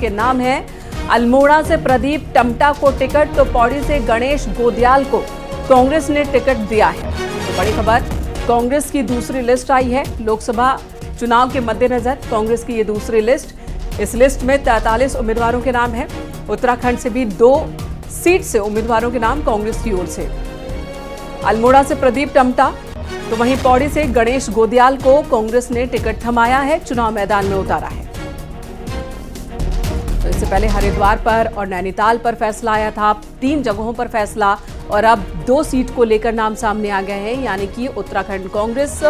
के नाम है। अल्मोड़ा से प्रदीप टमटा को टिकट तो पौड़ी से गणेश गोदियाल को कांग्रेस ने टिकट दिया है। तो बड़ी खबर, कांग्रेस की दूसरी लिस्ट आई है। लोकसभा चुनाव के मद्देनजर कांग्रेस की ये दूसरी लिस्ट। इस लिस्ट में 43 उम्मीदवारों के नाम हैं। उत्तराखंड से भी 2 सीट से उम्मीदवारों के नाम कांग्रेस की ओर से। अल्मोड़ा से प्रदीप टमटा तो वहीं पौड़ी से गणेश गोदियाल को कांग्रेस ने टिकट थमाया है, चुनाव मैदान में उतारा है। तो इससे पहले हरिद्वार पर और नैनीताल पर फैसला आया था, 3 जगहों पर फैसला, और अब 2 सीट को लेकर नाम सामने आ गए हैं। यानी कि उत्तराखंड कांग्रेस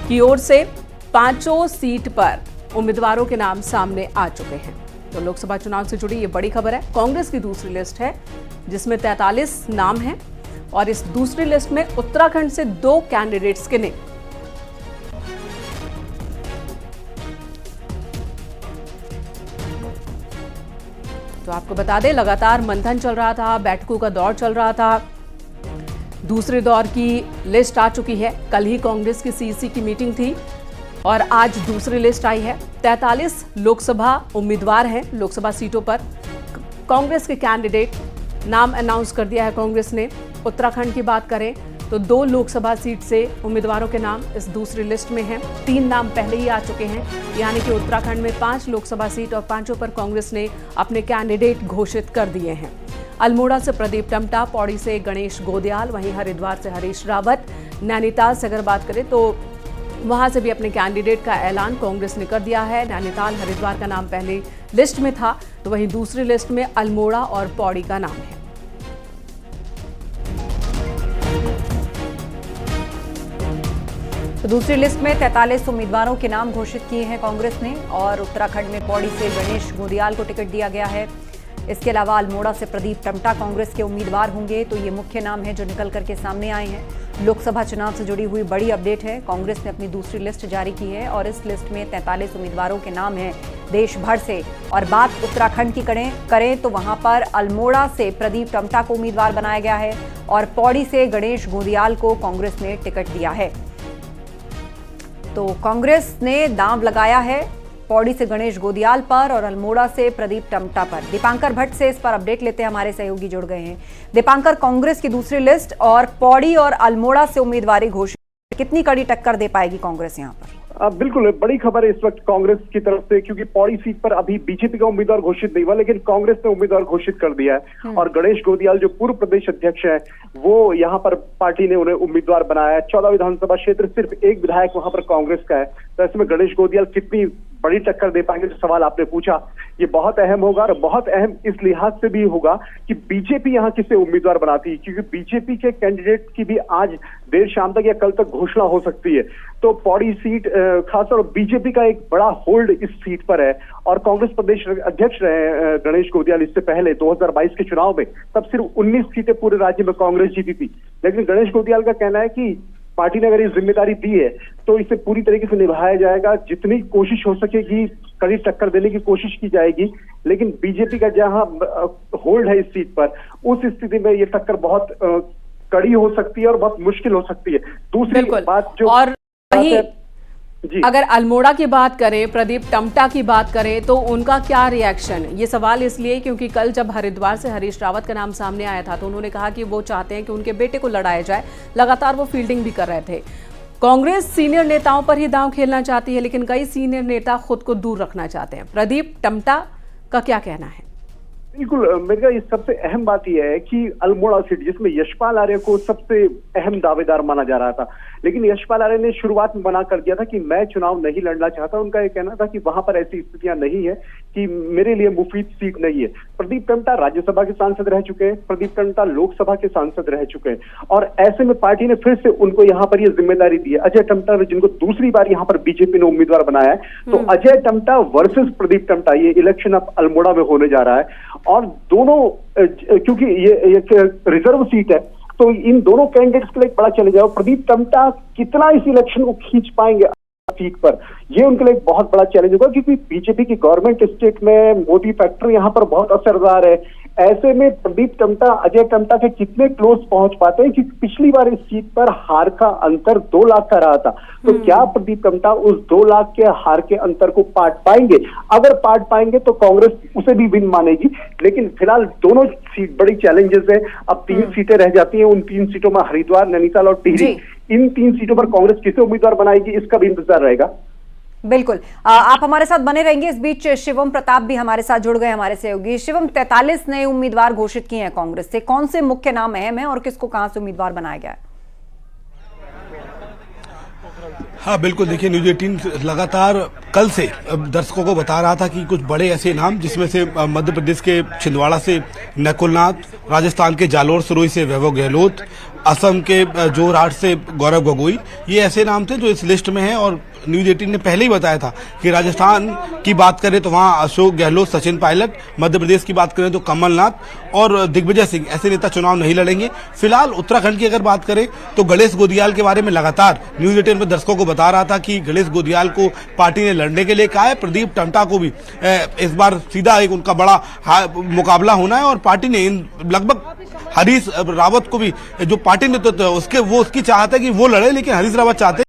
की ओर से 5 सीट पर उम्मीदवारों के नाम सामने आ चुके हैं। तो लोकसभा चुनाव से जुड़ी ये बड़ी खबर है। कांग्रेस की दूसरी लिस्ट है जिसमें 43 नाम हैं और इस दूसरी लिस्ट में उत्तराखंड से 2 कैंडिडेट्स के नेम। तो आपको बता दें, लगातार मंथन चल रहा था, बैठकों का दौर चल रहा था। दूसरे दौर की लिस्ट आ चुकी है। कल ही कांग्रेस की सीईसी की मीटिंग थी और आज दूसरी लिस्ट आई है। 43 लोकसभा उम्मीदवार हैं। लोकसभा सीटों पर कांग्रेस के कैंडिडेट नाम अनाउंस कर दिया है कांग्रेस ने। उत्तराखंड की बात करें तो 2 लोकसभा सीट से उम्मीदवारों के नाम इस दूसरी लिस्ट में हैं। 3 नाम पहले ही आ चुके हैं। यानी कि उत्तराखंड में 5 लोकसभा सीट और 5 पर कांग्रेस ने अपने कैंडिडेट घोषित कर दिए हैं। अल्मोड़ा से प्रदीप टमटा, पौड़ी से गणेश गोदियाल, वहीं हरिद्वार से हरीश रावत, नैनीताल से अगर बात करें तो वहां से भी अपने कैंडिडेट का ऐलान कांग्रेस ने कर दिया है। नैनीताल, हरिद्वार का नाम पहले लिस्ट में था, तो वहीं दूसरी लिस्ट में अल्मोड़ा और पौड़ी का नाम है। तो दूसरी लिस्ट में 43 उम्मीदवारों के नाम घोषित किए हैं कांग्रेस ने और उत्तराखंड में पौड़ी से गणेश गोदियाल को टिकट दिया गया है। इसके अलावा अल्मोड़ा से प्रदीप टमटा कांग्रेस के उम्मीदवार होंगे। तो ये मुख्य नाम है जो निकल करके सामने आए हैं। लोकसभा चुनाव से जुड़ी हुई बड़ी अपडेट है। कांग्रेस ने अपनी दूसरी लिस्ट जारी की है और इस लिस्ट में 43 उम्मीदवारों के नाम हैं देश भर से। और बात उत्तराखंड की करें तो वहां पर अल्मोड़ा से प्रदीप टमटा को उम्मीदवार बनाया गया है और पौड़ी से गणेश गोदियाल को कांग्रेस ने टिकट दिया है। तो कांग्रेस ने दांव लगाया है पौड़ी से गणेश गोदियाल पर और अल्मोड़ा से प्रदीप टमटा पर। दीपांकर भट्ट से इस पर अपडेट लेते हैं, हमारे सहयोगी जुड़ गए हैं। दीपांकर, कांग्रेस की दूसरी लिस्ट और पौड़ी और अल्मोड़ा से उम्मीदवारी घोषित, कितनी कड़ी टक्कर दे पाएगी कांग्रेस यहां पर? बिल्कुल बड़ी खबर है इस वक्त कांग्रेस की तरफ से, क्योंकि पौड़ी सीट पर अभी बीजेपी का उम्मीदवार घोषित नहीं हुआ, लेकिन कांग्रेस ने उम्मीदवार घोषित कर दिया है। और गणेश गोदियाल जो पूर्व प्रदेश अध्यक्ष है, वो यहाँ पर पार्टी ने उन्हें उम्मीदवार बनाया है। 14 विधानसभा क्षेत्र, सिर्फ 1 विधायक वहां पर कांग्रेस का है। तो ऐसे में गणेश गोदियाल कितनी बड़ी टक्कर दे पाएंगे, जो सवाल आपने पूछा, ये बहुत अहम होगा। और बहुत अहम इस लिहाज से भी होगा कि बीजेपी यहाँ किसे उम्मीदवार बनाती है, क्योंकि बीजेपी के कैंडिडेट की भी आज देर शाम तक या कल तक घोषणा हो सकती है। तो पौड़ी सीट खासतौर पर बीजेपी का एक बड़ा होल्ड इस सीट पर है। और कांग्रेस प्रदेश अध्यक्ष रहे गणेश गोदियाल इससे पहले 2022 के चुनाव में, तब सिर्फ 19 सीटें पूरे राज्य में कांग्रेस जीती थी। लेकिन गणेश गोदियाल का कहना है कि पार्टी ने अगर ये जिम्मेदारी दी है तो इसे पूरी तरीके से निभाया जाएगा। जितनी कोशिश हो सकेगी कड़ी टक्कर देने की कोशिश की जाएगी। लेकिन बीजेपी का जहां होल्ड है इस सीट पर, उस स्थिति में ये टक्कर बहुत कड़ी हो सकती है और बहुत मुश्किल हो सकती है। दूसरी बात जो और वही अगर अल्मोड़ा की बात करें, प्रदीप टमटा की बात करें, तो उनका क्या रिएक्शन? ये सवाल इसलिए क्योंकि कल जब हरिद्वार से हरीश रावत का नाम सामने आया था तो उन्होंने कहा कि वो चाहते हैं कि उनके बेटे को लड़ाया जाए। लगातार वो फील्डिंग भी कर रहे थे। कांग्रेस सीनियर नेताओं पर ही दांव खेलना चाहती है, लेकिन कई सीनियर नेता खुद को दूर रखना चाहते हैं। प्रदीप टमटा का क्या कहना है? बिल्कुल, मेरा ये सबसे अहम बात यह है कि अल्मोड़ा सीट, जिसमें यशपाल आर्य को सबसे अहम दावेदार माना जा रहा था, लेकिन यशपाल आर्य ने शुरुआत में मना कर दिया था कि मैं चुनाव नहीं लड़ना चाहता। उनका ये कहना था कि वहां पर ऐसी स्थितियां नहीं है कि मेरे लिए मुफीद सीट नहीं है। प्रदीप टमटा राज्यसभा के सांसद रह चुके हैं, प्रदीप टमटा लोकसभा के सांसद रह चुके हैं, और ऐसे में पार्टी ने फिर से उनको यहाँ पर यह जिम्मेदारी दी है। अजय टमटा, जिनको दूसरी बार यहाँ पर बीजेपी ने उम्मीदवार बनाया है, तो अजय टमटा वर्सेस प्रदीप टमटा ये इलेक्शन अब अल्मोड़ा में होने जा रहा है। और दोनों, क्योंकि ये रिजर्व सीट है, तो इन दोनों कैंडिडेट्स के लिए एक बड़ा चैलेंज है। प्रदीप टमटा कितना इस इलेक्शन को खींच पाएंगे सीट पर, ये उनके लिए बहुत बड़ा चैलेंज होगा, क्योंकि बीजेपी की गवर्नमेंट स्टेट में मोदी फैक्टर यहाँ पर बहुत असरदार है। ऐसे में प्रदीप टम्टा अजय टम्टा के कितने क्लोज पहुंच पाते हैं, क्योंकि पिछली बार इस सीट पर हार का अंतर 2 लाख का रहा था। तो क्या प्रदीप टम्टा उस 2 लाख के हार के अंतर को पाट पाएंगे? अगर पाट पाएंगे तो कांग्रेस उसे भी विन मानेगी, लेकिन फिलहाल दोनों सीट बड़ी चैलेंजेस है। अब 3 सीटें रह जाती हैं, उन 3 सीटों में हरिद्वार, नैनीताल और टिहरी, इन 3 सीटों पर कांग्रेस किसे उम्मीदवार बनाएगी, इसका भी इंतजार रहेगा। बिल्कुल, आप हमारे साथ बने रहेंगे। इस बीच शिवम प्रताप भी हमारे साथ जुड़ गए, हमारे सहयोगी। शिवम, 43 नए उम्मीदवार घोषित किए हैं कांग्रेस से, कौन से मुख्य नाम अहम है और किसको कहां से उम्मीदवार बनाया गया है? हाँ बिल्कुल, देखिए न्यूज 18 लगातार कल से दर्शकों को बता रहा था कि कुछ बड़े ऐसे नाम, जिसमें से मध्य प्रदेश के छिंदवाड़ा से नकुल नाथ, राजस्थान के जालोर सरोई से वैभव गहलोत, असम के जोरहाट से गौरव गोगोई, ये ऐसे नाम थे जो इस लिस्ट में हैं। और न्यूज 18 ने पहले ही बताया था कि राजस्थान की बात करें तो वहां अशोक गहलोत, सचिन पायलट, मध्य प्रदेश की बात करें तो कमलनाथ और दिग्विजय सिंह, ऐसे नेता चुनाव नहीं लड़ेंगे। फिलहाल उत्तराखंड की अगर बात करें तो गणेश गोदियाल के बारे में लगातार न्यूज 18 में दर्शकों को बता रहा था कि गणेश गोदियाल को पार्टी ने लड़ने के लिए कहा है। प्रदीप टम्टा को भी इस बार सीधा एक उनका बड़ा मुकाबला होना है और पार्टी ने लगभग हरीश रावत को भी, जो पार्टी नेतृत्व उसकी चाहत है कि वो लड़े, लेकिन हरीश रावत चाहते